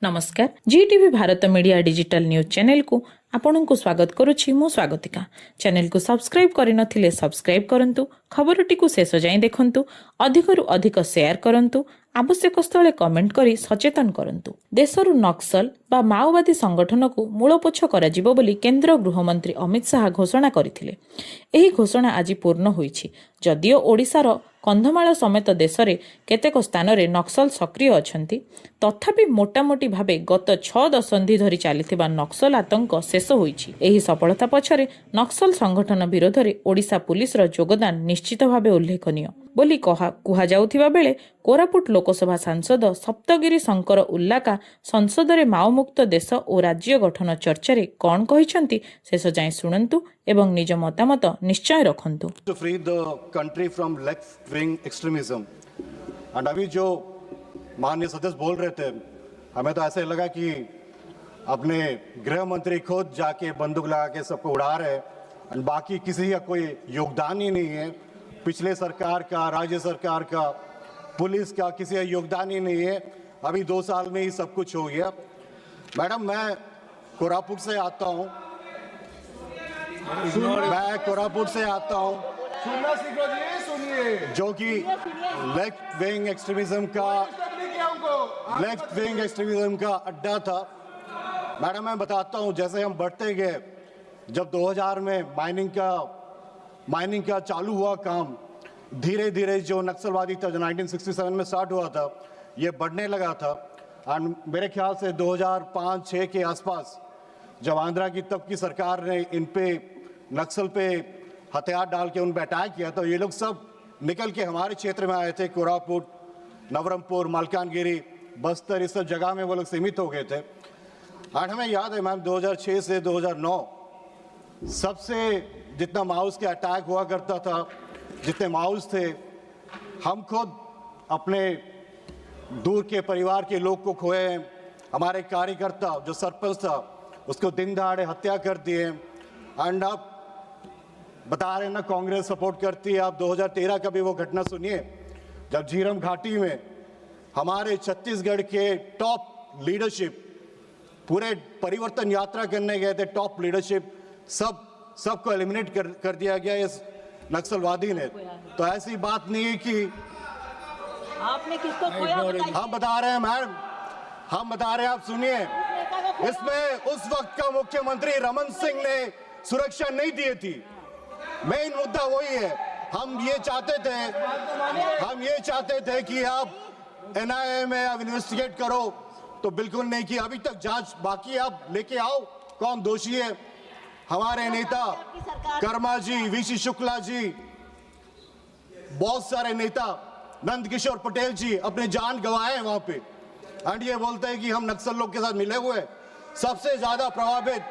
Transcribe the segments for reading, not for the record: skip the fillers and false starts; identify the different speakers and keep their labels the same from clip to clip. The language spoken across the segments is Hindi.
Speaker 1: नमस्कार Zee TV Bharat media digital news channel को आपण को स्वागत करुछि मु स्वागतिका। चैनल को सब्सक्राइब करि नथिले सब्सक्राइब करंतु, खबरटी को शेष जाय देखंतु, अधिकरु अधिक शेयर करंतु, आवश्यक स्थले कमेंट करी सचेतन करंतु। देशरु नक्सल बा माओवादी संगठन को मूलपोछ करा जिवो बोली केंद्र गृहमंत्री अमित शाह घोषणा करथिले। एही घोषणा आज पूर्ण होईछि। जदिओ ओडिशार कंधमाल समेत देश में केतेक स्थान रे नक्सल सक्रिय अछंती, तथापि मोटामोटी भावे गत 6 दशंधि धरी चलिथिबा नक्सल आतंक शेष होईछि। एही सफलता पछरे नक्सल संगठन विरोध में ओडिशा पुलिस रो योगदान निश्चित भावे उल्लेखनीय बोली कुहा जाउथिबा बेले कोरापुट लोकसभा सांसद सप्तगिरी शंकर उल्लाका संसद में माओमुक्त देश और राज्य गठन चर्चा रे कौन कहिसंती शेष जाय सुनंतु एवं निज मतामत निश्चय रखंतु।
Speaker 2: To free the country from left-wing extremism. And अभी जो माननीय सदस्य बोल रहे थे, हमें तो ऐसे लगा कि अपने गृह मंत्री खुद जाके बंदूक लगा के सबको उड़ा रहे हैं और बाकी किसी का कोई योगदान ही नहीं है। पिछले सरकार का, राज्य सरकार का, पुलिस का किसी का योगदान ही नहीं है। अभी 2 साल में ही सब कुछ हो गया। मैडम, मैं कोरापुट से आता हूँ। जो कि लेफ्ट विंग एक्सट्रीमिज्म का अड्डा था। मैडम, मैं बताता हूं, जैसे हम बढ़ते गए, जब 2000 में माइनिंग का चालू हुआ काम, धीरे धीरे जो नक्सलवादी था जो 1967 में स्टार्ट हुआ था, ये बढ़ने लगा था। और मेरे ख्याल से 2005-6 के आसपास जब आंध्रा की तब की सरकार ने इन पे नक्सल पे हथियार डाल के उन पर अटैक किया, तो ये लोग सब निकल के हमारे क्षेत्र में आए थे। कोरापुट, नवरंगपुर, मलकानगिरी, बस्तर, इस सब जगह में वो लोग सीमित हो गए थे। और हमें याद है मैम, 2006 से 2009 सबसे जितना माओस के अटैक हुआ करता था, जितने माओस थे, हम खुद अपने दूर के परिवार के लोग को खोए हैं। हमारे कार्यकर्ता जो सरपंच था उसको दिन दहाड़े हत्या कर दिए। एंड आप बता रहे हैं ना, कांग्रेस सपोर्ट करती है। आप 2013 का भी वो घटना सुनिए, जब झीरम घाटी में हमारे छत्तीसगढ़ के टॉप लीडरशिप पूरे परिवर्तन यात्रा करने गए थे। टॉप लीडरशिप सबको एलिमिनेट कर दिया गया इस नक्सलवादी ने। तो ऐसी बात नहीं है कि
Speaker 3: आपने किसको खोया,
Speaker 2: हम बता रहे हैं मैडम, हम बता रहे हैं, आप सुनिए। इसमें उस वक्त का मुख्यमंत्री रमन सिंह ने सुरक्षा नहीं दी थी। मेन मुद्दा वही है। हम ये चाहते थे कि आप एनआईए में आप इन्वेस्टिगेट करो, तो बिल्कुल नहीं की। अभी तक जांच बाकी है। आप लेके आओ कौन दोषी है। हमारे नेता कर्मा जी, वीसी शुक्ला जी, बहुत सारे नेता, नंद किशोर पटेल जी अपने जान गंवाए हैं वहां पे। एंड ये बोलते हैं कि हम नक्सल लोग के साथ मिले हुए। सबसे ज्यादा प्रभावित,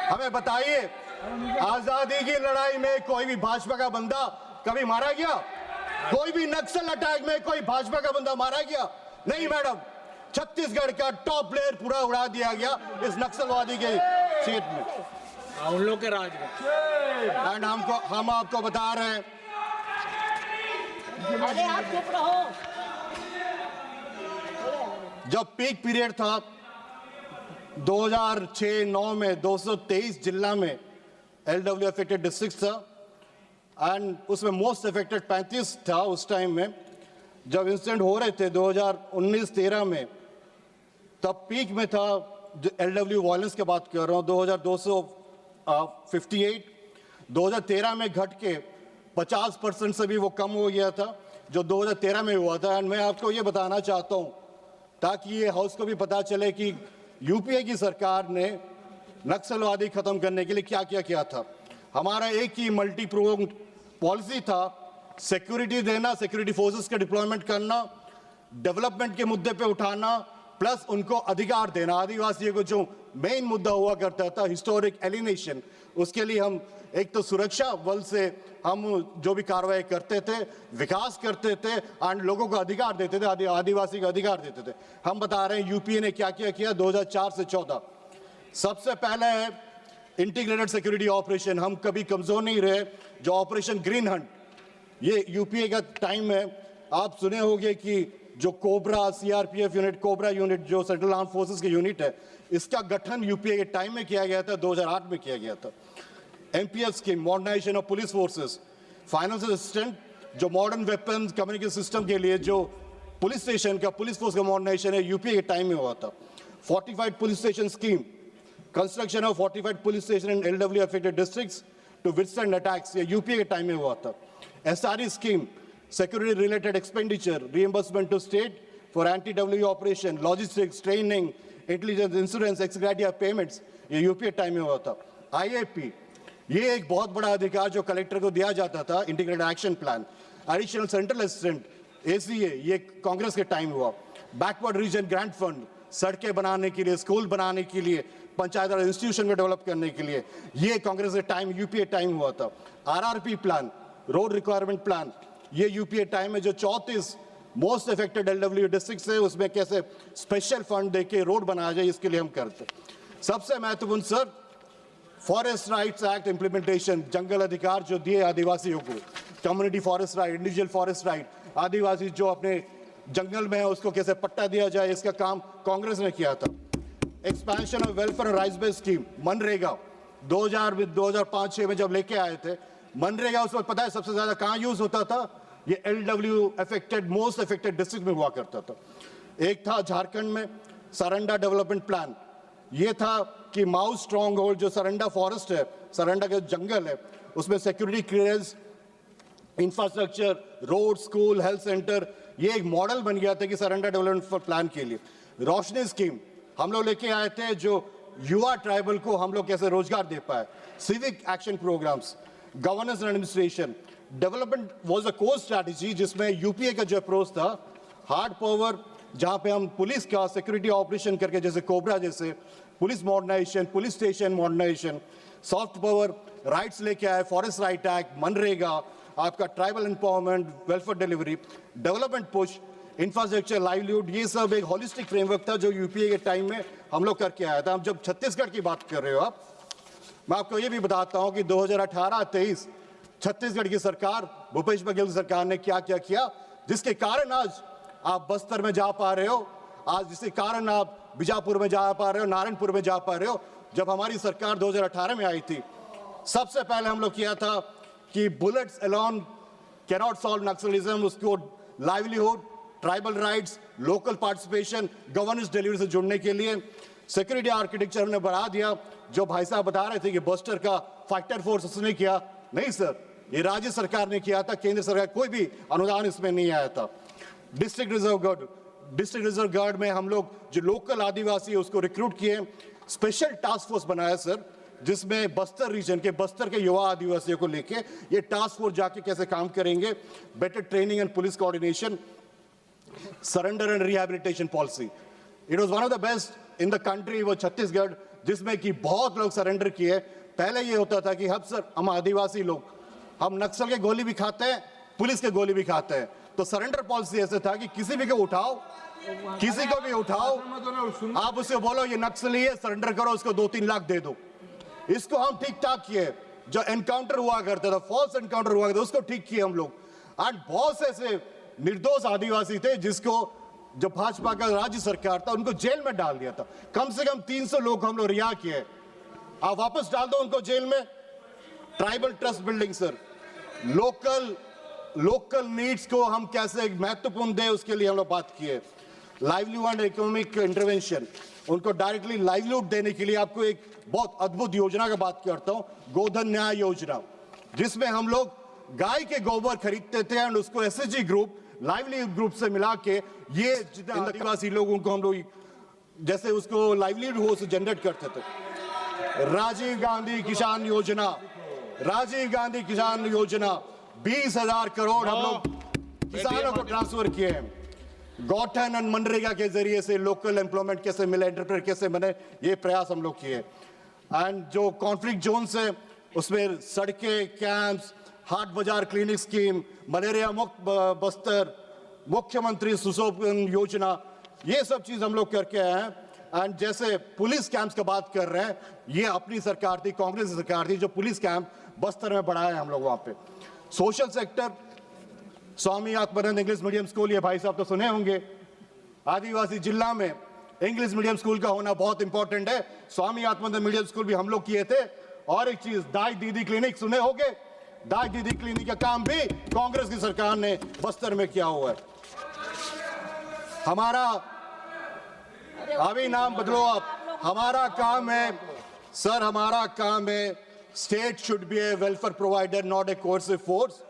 Speaker 2: हमें बताइए, आजादी की लड़ाई में कोई भी भाजपा का बंदा कभी मारा गया? कोई भी नक्सल अटैक में कोई भाजपा का बंदा मारा गया? नहीं मैडम, छत्तीसगढ़ का टॉप प्लेयर पूरा उड़ा दिया गया इस नक्सलवादी के क्षेत्र में,
Speaker 4: उन लोग के राज में।
Speaker 2: एंड हम आपको बता रहे हैं,
Speaker 3: अरे आप चुप रहो।
Speaker 2: जब पीक पीरियड था 2006-9 में 223 जिला में LW अफेक्टेड डिस्ट्रिक्ट था। एंड उसमें मोस्ट अफेक्टेड 35 था उस टाइम में जब इंसिडेंट हो रहे थे 2019-13 में। तब पीक में था, LW वायलेंस की बात कर रहा हूँ, 2258। 2013 में घट के 50% से भी वो कम हो गया था जो 2013 में हुआ था। एंड मैं आपको ये बताना चाहता हूँ ताकि ये हाउस को भी पता चले कि यूपीए की सरकार ने नक्सलवादी खत्म करने के लिए क्या क्या किया था। हमारा एक ही मल्टी प्रोंग्ड पॉलिसी था, सिक्योरिटी देना, सिक्योरिटी फोर्सेस का डिप्लॉयमेंट करना, डेवलपमेंट के मुद्दे पे उठाना, प्लस उनको अधिकार देना। आदिवासियों को जो मेन मुद्दा हुआ करता था, हिस्टोरिक एलिनेशन, उसके लिए हम एक तो सुरक्षा बल से हम जो भी कार्रवाई करते थे, विकास करते थे और लोगों को अधिकार देते थे, आदिवासी को अधिकार देते थे। हम बता रहे हैं यूपीए ने क्या क्या किया 2004 से 14। सबसे पहले है इंटीग्रेटेड सिक्योरिटी ऑपरेशन। हम कभी कमजोर नहीं रहे। जो ऑपरेशन ग्रीन हंट, ये यूपीए का टाइम है। आप सुने होंगे कि जो cobra CRPF unit, cobra unit जो सेंट्रल आर्म फोर्सेस की यूनिट है, इसका गठन यूपीए के टाइम में किया गया था, 2008 में किया गया था। MPF scheme, modernisation of police forces, financial assistant, जो मॉडर्न वेपन कम्युनिकेशन सिस्टम के लिए जो पुलिस स्टेशन का, पुलिस फोर्स का मॉडर्नाइजेशन है, यूपीए के टाइम में हुआ था। Fortified police station scheme, construction of fortified police station in LW affected districts to withstand attacks, ये यूपीए के टाइम में हुआ था। SRE scheme, security related expenditure reimbursement to state for anti-W operation, logistics, training, intelligence, insurance, ex gratia payments, ये यूपीए टाइम में हुआ था। आईएपी, ये एक बहुत बड़ा अधिकार जो कलेक्टर को दिया जाता था, integrated action plan. Additional central assistant, ACA, ये कांग्रेस के टाइम हुआ। बैकवर्ड रीजन ग्रांट फंड, सड़कें बनाने के लिए, स्कूल बनाने के लिए, पंचायत राज इंस्टीट्यूशन में डेवलप करने के लिए, ये कांग्रेस के टाइम, यूपीए टाइम हुआ था। RRP plan, road requirement plan, ये यूपीए टाइम में जो 34 मोस्ट अफेक्टेड एलडब्ल्यू डिस्ट्रिक्ट है, उसमें कैसे स्पेशल फंड देके रोड बनाया जाए, इसके लिए हम करते। सबसे महत्वपूर्ण sir, forest rights act implementation, जंगल अधिकार जो दिए आदिवासियों को, community forest right, individual forest right, आदिवासी जो अपने जंगल में है उसको कैसे पट्टा दिया जाए, इसका काम कांग्रेस ने किया था। एक्सपेंशन ऑफ वेलफेयर और राइट्स बेस्ड स्कीम, मनरेगा 2005-6 में जब लेके आए थे, मनरेगा उस वक्त पता है सबसे ज्यादा कहां यूज होता था, ये LW affected, most affected district में हुआ करता था। एक था झारखंड में सरंडा डेवलपमेंट प्लान, ये था कि माउ स्ट्रॉन्ग होल्ड, जो सरंडा फॉरेस्ट है, सरंडा के जंगल है, उसमें security clearance, infrastructure, road, school, health centre, ये एक मॉडल बन गया था कि सरंडा डेवलपमेंट प्लान के लिए। रोशनी स्कीम हम लोग लेके आए थे, जो युवा ट्राइबल को हम लोग कैसे रोजगार दे पाए। Civic action programmes, governance and administration, development was a core strategy, जिसमें यूपीए का जो अप्रोच था, हार्ड पावर, जहां पे हम पुलिस का सिक्योरिटी ऑपरेशन करके, जैसे कोबरा जैसे police modernisation, police station modernisation, soft power rights लेके आए, फॉरेस्ट राइट एक्ट, मनरेगा, आपका tribal empowerment, welfare delivery, development push, infrastructure, livelihood, ये सब एक होलिस्टिक फ्रेमवर्क था जो यूपीए के टाइम में हम लोग करके आया था। हम जब छत्तीसगढ़ की बात कर रहे हो आप, मैं आपको ये भी बताता हूं कि 2018-23 छत्तीसगढ़ की सरकार, भूपेश बघेल की सरकार ने क्या क्या किया, जिसके कारण आज आप बस्तर में जा पा रहे हो, आज जिसके कारण आप बीजापुर में जा पा रहे हो, नारायणपुर में जा पा रहे हो। जब हमारी सरकार 2018 में आई थी, सबसे पहले हम लोग किया था कि bullets alone cannot solve naxalism, उसको livelihood, tribal rights, local participation, governance delivery से जुड़ने के लिए सिक्योरिटी आर्किटेक्चर ने बढ़ा दिया। जो भाई साहब बता रहे थे कि बस्टर का फाइटर फोर्स उसने किया, नहीं सर, ये राज्य सरकार ने किया था, केंद्र सरकार कोई भी अनुदान इसमें नहीं आया था। डिस्ट्रिक्ट रिजर्व गार्ड में हम लोग जो लोकल आदिवासी है उसको रिक्रूट किए, स्पेशल टास्क फोर्स बनाया सर, जिसमें बस्तर रीजन के, बस्तर के युवा आदिवासियों को लेके ये टास्क फोर्स जाके कैसे काम करेंगे, better training and police coordination, surrender and rehabilitation policy, it was one of the best in the country, वो छत्तीसगढ़, जिसमें कि बहुत लोग सरेंडर किए। पहले ये होता था कि हम सर, हम आदिवासी लोग, हम नक्सल के गोली भी खाते हैं, पुलिस के गोली भी खाते हैं, तो सरेंडर पॉलिसी ऐसे था कि किसी भी को उठाओ, किसी को भी उठाओ, आप उससे बोलो ये नक्सली है, सरेंडर करो, उसको 2-3 लाख दे दो। इसको हम ठीक ठाक किए। जो एनकाउंटर हुआ करता था, फॉल्स एनकाउंटर हुआ करता था, उसको ठीक किए हम लोग। एंड बहुत से ऐसे निर्दोष आदिवासी थे जिसको, जो भाजपा का राज्य सरकार था, उनको जेल में डाल दिया था। कम से कम 300 लोग हम लोग रिहा किए। आप वापस डाल दो उनको जेल में। Tribal trust building sir, local needs को हम कैसे महत्वपूर्ण दें, उसके लिए हम लोग बात किए। लाइवलीहुड एंड इकोनॉमिक इंटरवेंशन, उनको डायरेक्टली लाइवलीहुड देने के लिए आपको एक बहुत अद्भुत योजना का बात करता हूं, गोधन न्याय योजना, जिसमें हम लोग गाय के गोबर खरीदते थे और उसको एसएचजी ग्रुप, लाइवलीहुड ग्रुप से मिला के, ये जितने आदिवासी लोगों को हम लोग जैसे उसको लाइवलीहुड हो जनरेट करते थे। राजीव गांधी किसान योजना, राजीव गांधी किसान योजना, 20,000 करोड़ हम लोग किसानों को ट्रांसफर किए हैं। गौठन एंड मनरेगा के जरिए से लोकल एम्प्लॉयमेंट कैसे मिले, एंटरप्रेन्योर कैसे बने, ये प्रयास हम लोग किए। एंड जो कॉन्फ्लिक्ट जोन से, उसमें सड़कें, कैंप्स, हाट बाजार क्लिनिक स्कीम, मलेरिया मुक्त बस्तर, मुख्यमंत्री सुशोभन योजना, ये सब चीज हम लोग करके आए हैं। एंड जैसे पुलिस कैंप्स का बात कर रहे हैं, ये अपनी सरकार थी, कांग्रेस की सरकार थी, जो पुलिस कैंप बस्तर में बढ़ाए हम लोग वहां पे। Social sector, Swami Atmanand English medium school, ये भाई साहब तो सुने होंगे। आदिवासी जिला में इंग्लिश मीडियम स्कूल का होना बहुत इंपॉर्टेंट है। स्वामी आत्मानंद मीडियम स्कूल भी हम लोग किए थे। और एक चीज, दाई दीदी क्लिनिक सुने होंगे। दाई दीदी क्लिनिक का काम भी कांग्रेस की सरकार ने बस्तर में किया हुआ है। हमारा अभी नाम बदलो आप, हमारा काम है सर, हमारा काम है state should be A welfare provider, not a coercive force.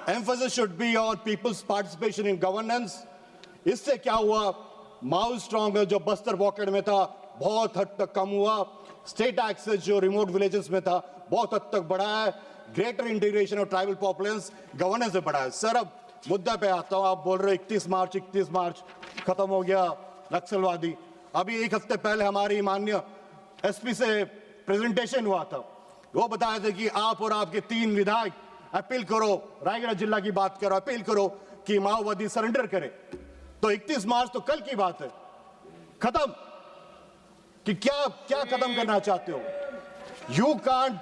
Speaker 2: Emphasis should be on people's participation in governance. इससे क्या हुआ, माउथ स्ट्रांग में जो बस्तर पॉकेट में था बहुत हद तक कम हुआ। स्टेट एक्सेस जो रिमोट विलेजेस में था बहुत हद तक बढ़ा है। Greater integration of tribal populations governance से बढ़ा है। सर अब मुद्दा पे आता हूं, आप बोल रहे हो 31 मार्च खत्म हो गया नक्सलवादी। अभी एक हफ्ते पहले हमारी माननीय एसपी से प्रेजेंटेशन हुआ था, वो बताया था कि आप और आपके 3 विधायक अपील करो, रायगढ़ जिला की बात करो, अपील करो कि माओवादी सरेंडर करे। तो 31 मार्च तो कल की बात है, खत्म कि क्या खत्म करना चाहते हो? यू कांट,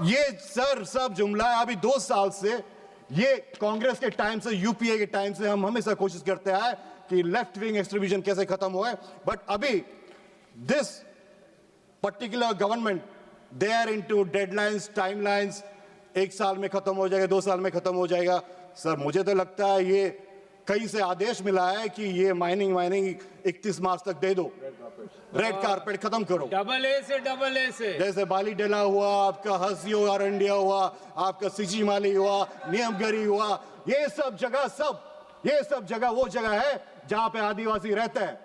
Speaker 2: ये सर सब जुमला है। अभी 2 साल से ये कांग्रेस के टाइम से, यूपीए के टाइम से हम हमेशा कोशिश करते आए कि लेफ्ट विंग एक्सट्रीमिज्म कैसे खत्म हो। बट अभी this particular government they are into deadlines, timelines, 1 साल में खत्म हो जाएगा, 2 साल में खत्म हो जाएगा। सर मुझे तो लगता है ये कहीं से आदेश मिला है कि ये माइनिंग 31 मार्च तक दे दो, रेड कारपेट खत्म करो।
Speaker 4: डबल ए से
Speaker 2: जैसे बाली डेला हुआ, आपका हसी हुआ, अरंडिया हुआ, आपका सिची माली हुआ, नियमगरी हुआ, ये सब जगह वो जगह है जहां पे आदिवासी रहते हैं।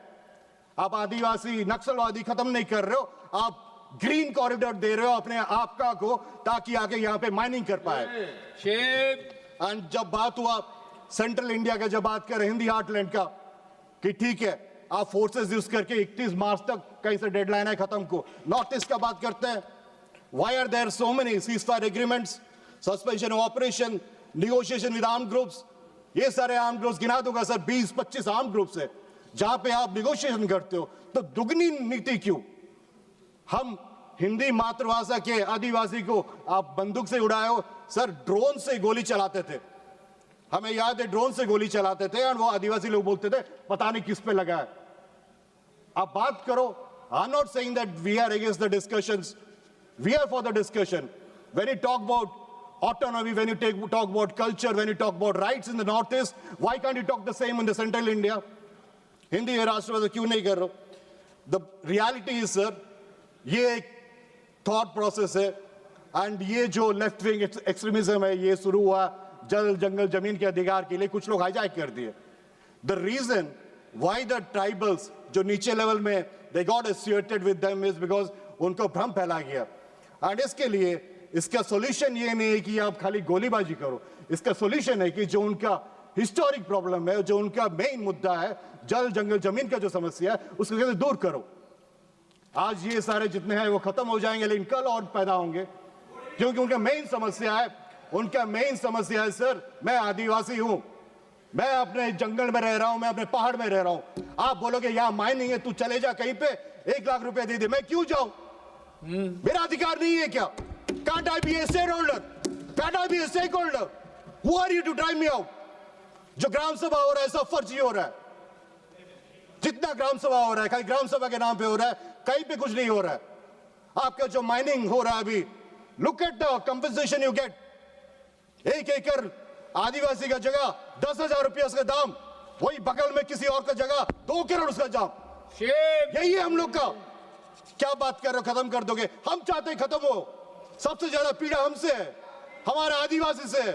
Speaker 2: आप आदिवासी नक्सलवादी खत्म नहीं कर रहे हो, आप ग्रीन कॉरिडोर दे रहे हो अपने आपका को, ताकि आके यहाँ पे माइनिंग कर पाए। एंड जब बात हुआ सेंट्रल इंडिया का, जब बात करें हिंदी हार्टलैंड का, कि ठीक है आप फोर्सेस यूज करके 31 मार्च तक कहीं से डेडलाइन है खत्म को, नॉर्थ ईस्ट का बात करते हैं। Why are there so many ceasefire agreements, suspension of operation, negotiation with armed groups? ये सारे आर्म्ड ग्रुप्स गिना दूंगा सर, 20-25 आर्म्ड ग्रुप्स है जहां पे आप निगोशिएशन करते हो। तो दुगनी नीति क्यों? हम हिंदी मातृभाषा के आदिवासी को आप बंदूक से उड़ाए हो सर, ड्रोन से गोली चलाते थे, हमें याद है ड्रोन से गोली चलाते थे और वो आदिवासी लोग बोलते थे पता नहीं किस पे लगा है। आप बात करो। I am not saying that we are against the discussions, we are for the discussion. When you talk about autonomy, when you talk about culture, when you talk about rights in the northeast, why can't you talk the same in the central India? Hindi राष्ट्रवाद क्यों नहीं कर रहे हो? The reality is sir, ये एक थॉट प्रोसेस है एंड ये जो लेफ्ट विंग एक्सट्रीमिज्म है ये शुरू हुआ जल जंगल जमीन के अधिकार के लिए, कुछ लोग हाईजैक कर दिए। The reason why the tribals जो नीचे लेवल में they got associated with them is because उनको भ्रम फैला गया। एंड इसके लिए इसका सॉल्यूशन ये नहीं है कि आप खाली गोलीबाजी करो, इसका सॉल्यूशन है कि जो उनका हिस्टोरिक प्रॉब्लम है, जो उनका मेन मुद्दा है जल जंगल जमीन का जो समस्या है उसको कैसे दूर करो। आज ये सारे जितने हैं वो खत्म हो जाएंगे, लेकिन कल और पैदा होंगे, क्योंकि उनका मेन समस्या है, उनका मेन समस्या है सर, मैं आदिवासी हूं, मैं अपने जंगल में रह रहा हूं, मैं अपने पहाड़ में रह रहा हूं। आप बोलोगे यहां माइनिंग है, तू चले जा कहीं पे 1 लाख रुपए दे दे, मैं क्यों जाऊं? मेरा अधिकार नहीं है क्या? Can't I be a stakeholder? Can't I be a stakeholder? Who are you to drive me out? जो ग्राम सभा हो रहा है सब फर्जी हो रहा है, जितना ग्राम सभा हो रहा है खाली ग्राम सभा के नाम पे हो रहा है, कहीं पे कुछ नहीं हो रहा है। आपका जो माइनिंग हो रहा है अभी, look at the compensation you get. 1 एकड़ आदिवासी का जगह 10,000 रुपया उसका दाम, वही बगल में किसी और का जगह 2 करोड़ उसका दाम। यही है हम लोग का। क्या बात कर रहे हो, खत्म कर दोगे? हम चाहते हैं खत्म हो। सबसे ज्यादा पीड़ा हमसे है, हमारे आदिवासी से है।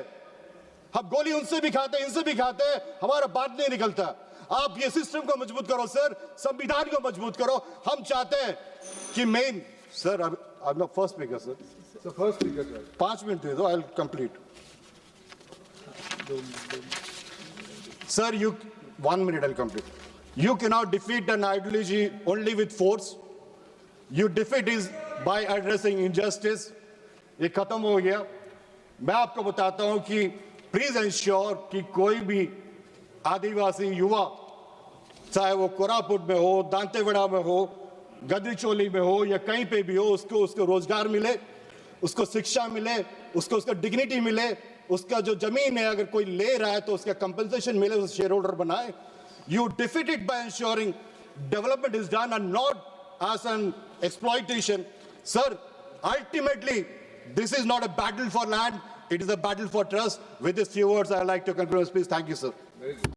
Speaker 2: हम गोली उनसे भी खाते हैं, इनसे भी खाते हैं, हमारा बात नहीं निकलता। आप ये सिस्टम को मजबूत करो सर, संविधान को मजबूत करो। हम चाहते हैं कि मेन सर, अब मैं first speaker sir, first speaker 5 minute दे दो, I will complete sir. You 1 minute I will complete. You can not defeat an ideology only with force, you defeat is by addressing injustice. ये खत्म हो गया। मैं आपको बताता हूं कि प्लीज एंश्योर कि कोई भी आदिवासी युवा, चाहे वो कोरापुट में हो, दांतेवाड़ा में हो, गद्रीचोली में हो या कहीं पे भी हो, उसको रोजगार मिले, उसको शिक्षा मिले, उसको डिग्निटी मिले, उसका जो जमीन है अगर कोई ले रहा है तो उसका कंपनसेशन मिले, उसे शेयर होल्डर बनाए. You defeat it by ensuring development is done and not as an exploitation. Sir, ultimately, this is not a battle for land, it is a battle for trust. With these few words, I like to conclude my speech. Thank you, sir.